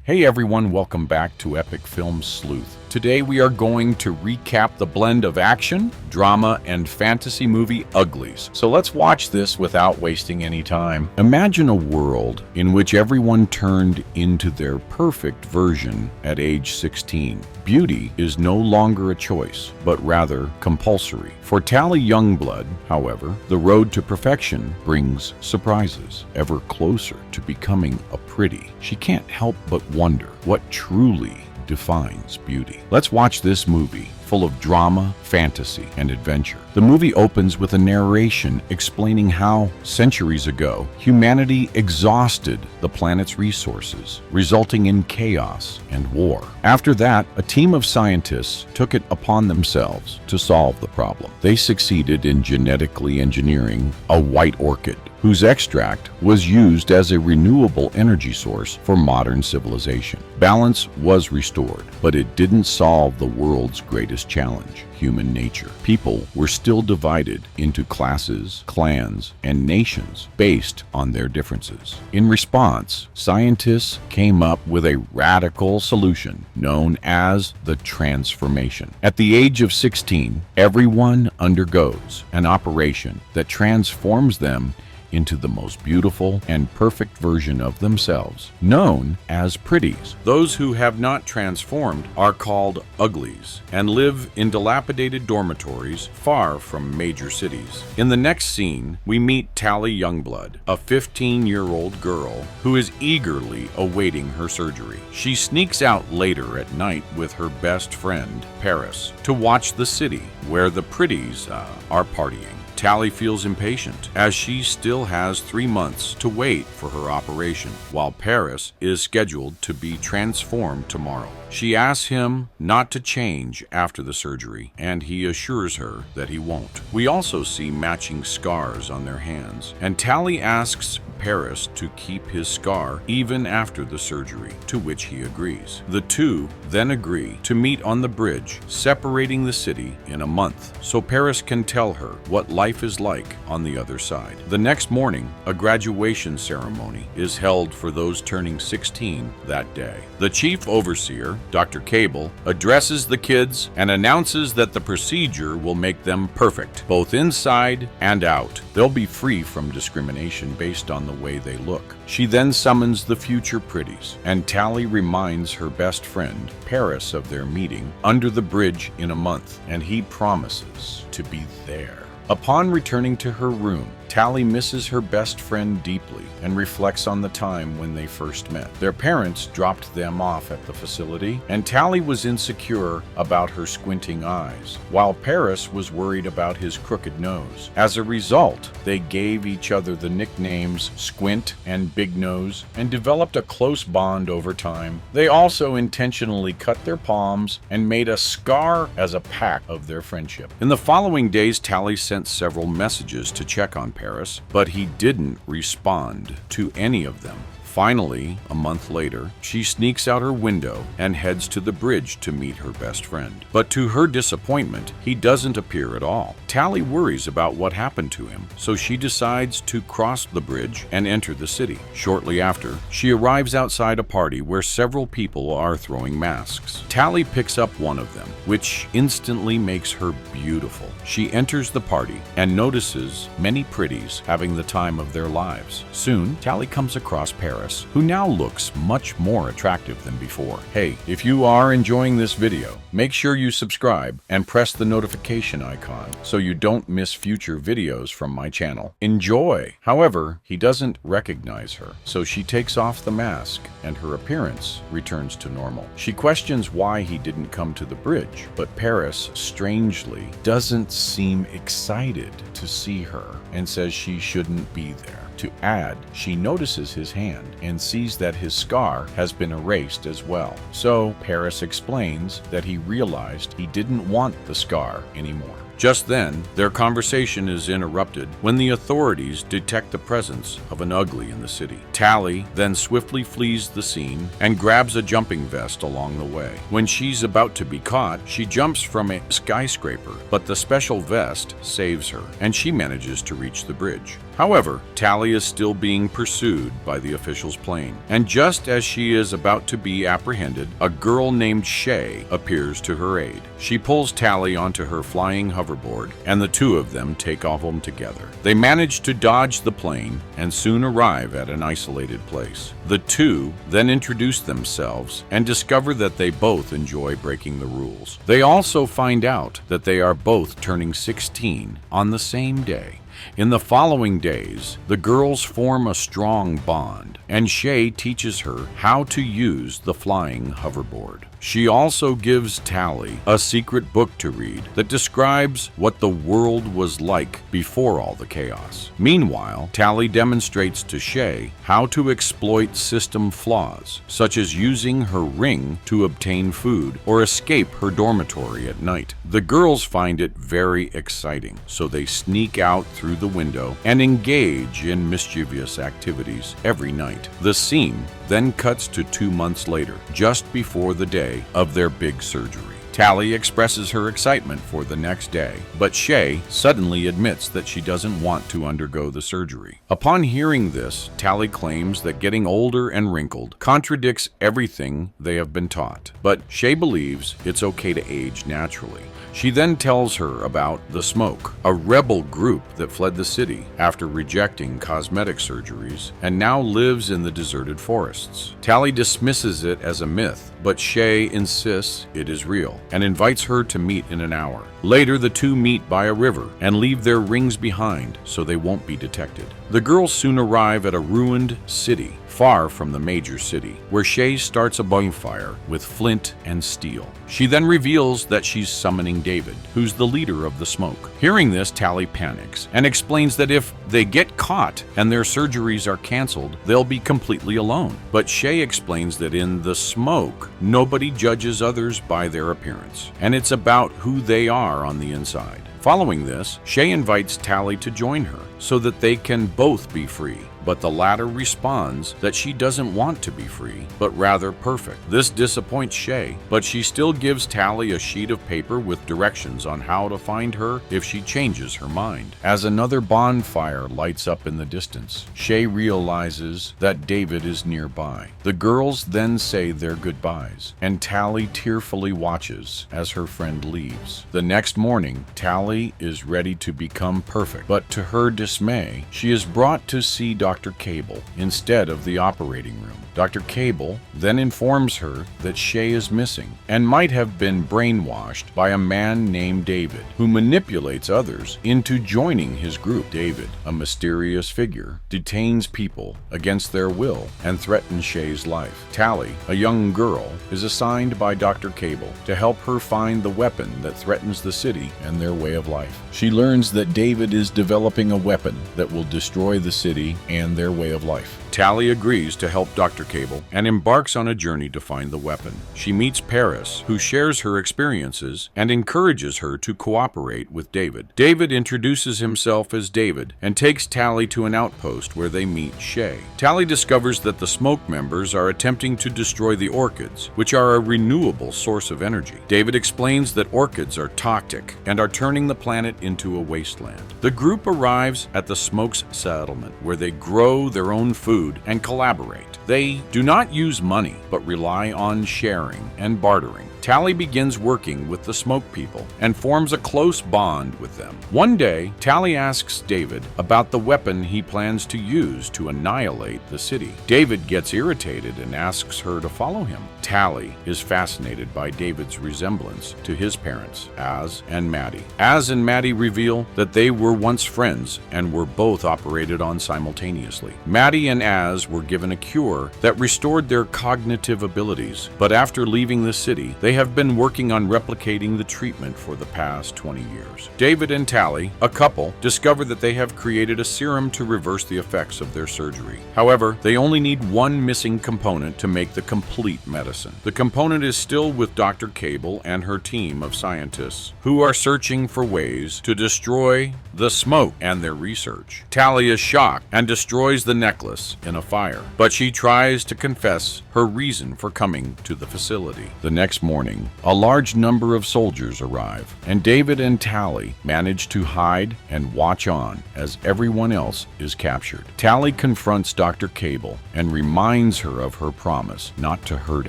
Hey everyone, welcome back to Epic Film Sleuth. Today we are going to recap the blend of action, drama, and fantasy movie Uglies. So let's watch this without wasting any time. Imagine a world in which everyone turned into their perfect version at age 16. Beauty is no longer a choice, but rather compulsory. For Tally Youngblood, however, the road to perfection brings surprises. Ever closer to becoming a pretty, she can't help but wonder what truly defines beauty. Let's watch this movie full of drama, fantasy, and adventure. The movie opens with a narration explaining how, centuries ago, humanity exhausted the planet's resources, resulting in chaos and war. After that, a team of scientists took it upon themselves to solve the problem. They succeeded in genetically engineering a white orchid, whose extract was used as a renewable energy source for modern civilization. Balance was restored, but it didn't solve the world's greatest challenge: human nature. People were still divided into classes, clans, and nations based on their differences. In response, scientists came up with a radical solution known as the transformation. At the age of 16, everyone undergoes an operation that transforms them into the most beautiful and perfect version of themselves, known as pretties. Those who have not transformed are called uglies and live in dilapidated dormitories far from major cities. In the next scene, we meet Tally Youngblood, a 15-year-old girl who is eagerly awaiting her surgery. She sneaks out later at night with her best friend, Paris, to watch the city where the pretties are partying. Tally feels impatient, as she still has 3 months to wait for her operation, while Paris is scheduled to be transformed tomorrow. She asks him not to change after the surgery, and he assures her that he won't. We also see matching scars on their hands, and Tally asks Paris to keep his scar even after the surgery, to which he agrees. The two then agree to meet on the bridge separating the city in a month, so Paris can tell her what life is like on the other side. The next morning, a graduation ceremony is held for those turning 16 that day. The chief overseer, Dr. Cable, addresses the kids and announces that the procedure will make them perfect, both inside and out. They'll be free from discrimination based on the way they look. She then summons the future pretties, and Tally reminds her best friend, Paris, of their meeting under the bridge in a month, and he promises to be there. Upon returning to her room, Tally misses her best friend deeply and reflects on the time when they first met. Their parents dropped them off at the facility, and Tally was insecure about her squinting eyes, while Paris was worried about his crooked nose. As a result, they gave each other the nicknames Squint and Big Nose and developed a close bond over time. They also intentionally cut their palms and made a scar as a pact of their friendship. In the following days, Tally sent several messages to check on Paris, but he didn't respond to any of them. Finally, a month later, she sneaks out her window and heads to the bridge to meet her best friend. But to her disappointment, he doesn't appear at all. Tally worries about what happened to him, so she decides to cross the bridge and enter the city. Shortly after, she arrives outside a party where several people are throwing masks. Tally picks up one of them, which instantly makes her beautiful. She enters the party and notices many pretties having the time of their lives. Soon, Tally comes across Paris, who now looks much more attractive than before. Hey, if you are enjoying this video, make sure you subscribe and press the notification icon so you don't miss future videos from my channel. Enjoy! However, he doesn't recognize her, so she takes off the mask and her appearance returns to normal. She questions why he didn't come to the bridge, but Paris, strangely, doesn't seem excited to see her and says she shouldn't be there. To add, she notices his hand and sees that his scar has been erased as well. So Paris explains that he realized he didn't want the scar anymore. Just then, their conversation is interrupted when the authorities detect the presence of an ugly in the city. Tally then swiftly flees the scene and grabs a jumping vest along the way. When she's about to be caught, she jumps from a skyscraper, but the special vest saves her, and she manages to reach the bridge. However, Tally is still being pursued by the official's plane, and just as she is about to be apprehended, a girl named Shay appears to her aid. She pulls Tally onto her flying hoverboard, and the two of them take off home together. They manage to dodge the plane and soon arrive at an isolated place. The two then introduce themselves and discover that they both enjoy breaking the rules. They also find out that they are both turning 16 on the same day. In the following days, the girls form a strong bond, and Shay teaches her how to use the flying hoverboard. She also gives Tally a secret book to read that describes what the world was like before all the chaos. Meanwhile, Tally demonstrates to Shay how to exploit system flaws, such as using her ring to obtain food or escape her dormitory at night. The girls find it very exciting, so they sneak out through the window and engage in mischievous activities every night. The scene then cuts to 2 months later, just before the day of their big surgery. Tally expresses her excitement for the next day, but Shay suddenly admits that she doesn't want to undergo the surgery. Upon hearing this, Tally claims that getting older and wrinkled contradicts everything they have been taught, but Shay believes it's okay to age naturally. She then tells her about the Smoke, a rebel group that fled the city after rejecting cosmetic surgeries and now lives in the deserted forests. Tally dismisses it as a myth, but Shay insists it is real and invites her to meet in an hour. Later, the two meet by a river and leave their rings behind so they won't be detected. The girls soon arrive at a ruined city far from the major city, where Shay starts a bonfire with flint and steel. She then reveals that she's summoning David, who's the leader of the Smoke. Hearing this, Tally panics and explains that if they get caught and their surgeries are canceled, they'll be completely alone. But Shay explains that in the Smoke, nobody judges others by their appearance, and it's about who they are on the inside. Following this, Shay invites Tally to join her so that they can both be free. But the latter responds that she doesn't want to be free, but rather perfect. This disappoints Shay, but she still gives Tally a sheet of paper with directions on how to find her if she changes her mind. As another bonfire lights up in the distance, Shay realizes that David is nearby. The girls then say their goodbyes, and Tally tearfully watches as her friend leaves. The next morning, Tally is ready to become perfect, but to her dismay, she is brought to see Dr. Cable instead of the operating room. Dr. Cable then informs her that Shay is missing and might have been brainwashed by a man named David, who manipulates others into joining his group. David, a mysterious figure, detains people against their will and threatens Shay's life. Tally, a young girl, is assigned by Dr. Cable to help her find the weapon that threatens the city and their way of life. She learns that David is developing a weapon that will destroy the city and their way of life. Tally agrees to help Dr. Cable and embarks on a journey to find the weapon. She meets Paris, who shares her experiences and encourages her to cooperate with David. David introduces himself as David and takes Tally to an outpost where they meet Shay. Tally discovers that the Smoke members are attempting to destroy the orchids, which are a renewable source of energy. David explains that orchids are toxic and are turning the planet into a wasteland. The group arrives at the Smoke's settlement, where they grow their own food and collaborate. They do not use money, but rely on sharing and bartering. Tally begins working with the Smoke people and forms a close bond with them. One day, Tally asks David about the weapon he plans to use to annihilate the city. David gets irritated and asks her to follow him. Tally is fascinated by David's resemblance to his parents, Az and Maddie. Az and Maddie reveal that they were once friends and were both operated on simultaneously. Maddie and Az were given a cure that restored their cognitive abilities, but after leaving the city, they They have been working on replicating the treatment for the past 20 years. David and Tally, a couple, discover that they have created a serum to reverse the effects of their surgery. However, they only need one missing component to make the complete medicine. The component is still with Dr. Cable and her team of scientists, who are searching for ways to destroy the smoke and their research. Tally is shocked and destroys the necklace in a fire, but she tries to confess her reason for coming to the facility. The next morning, a large number of soldiers arrive, and David and Tally manage to hide and watch on as everyone else is captured. Tally confronts Dr. Cable and reminds her of her promise not to hurt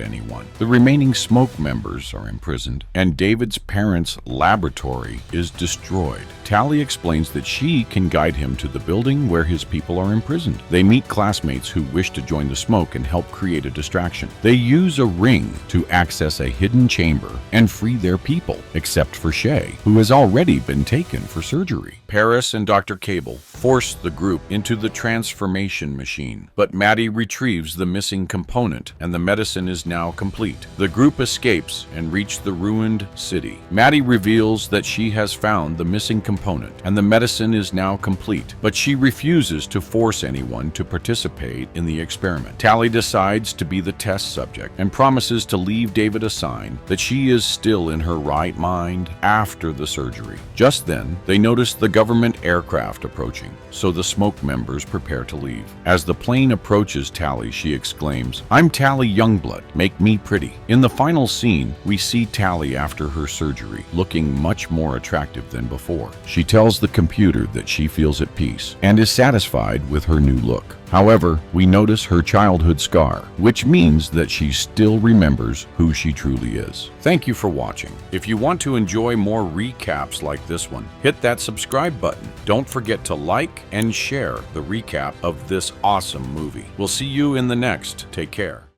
anyone. The remaining smoke members are imprisoned, and David's parents' laboratory is destroyed. Tally explains that she can guide him to the building where his people are imprisoned. They meet classmates who wish to join the smoke and help create a distraction. They use a ring to access a hidden chamber and free their people, except for Shay, who has already been taken for surgery. Paris and Dr. Cable force the group into the transformation machine, but Maddie retrieves the missing component and the medicine is now complete. The group escapes and reach the ruined city. Maddie reveals that she has found the missing component and the medicine is now complete, but she refuses to force anyone to participate in the experiment. Tally decides to be the test subject and promises to leave David a sign that she is still in her right mind after the surgery. Just then, they notice the government aircraft approaching, so the smoke members prepare to leave. As the plane approaches Tally, she exclaims, "I'm Tally Youngblood, make me pretty." In the final scene, we see Tally after her surgery, looking much more attractive than before. She tells the computer that she feels at peace and is satisfied with her new look. However, we notice her childhood scar, which means that she still remembers who she truly is. Thank you for watching. If you want to enjoy more recaps like this one, hit that subscribe button. Don't forget to like and share the recap of this awesome movie. We'll see you in the next. Take care.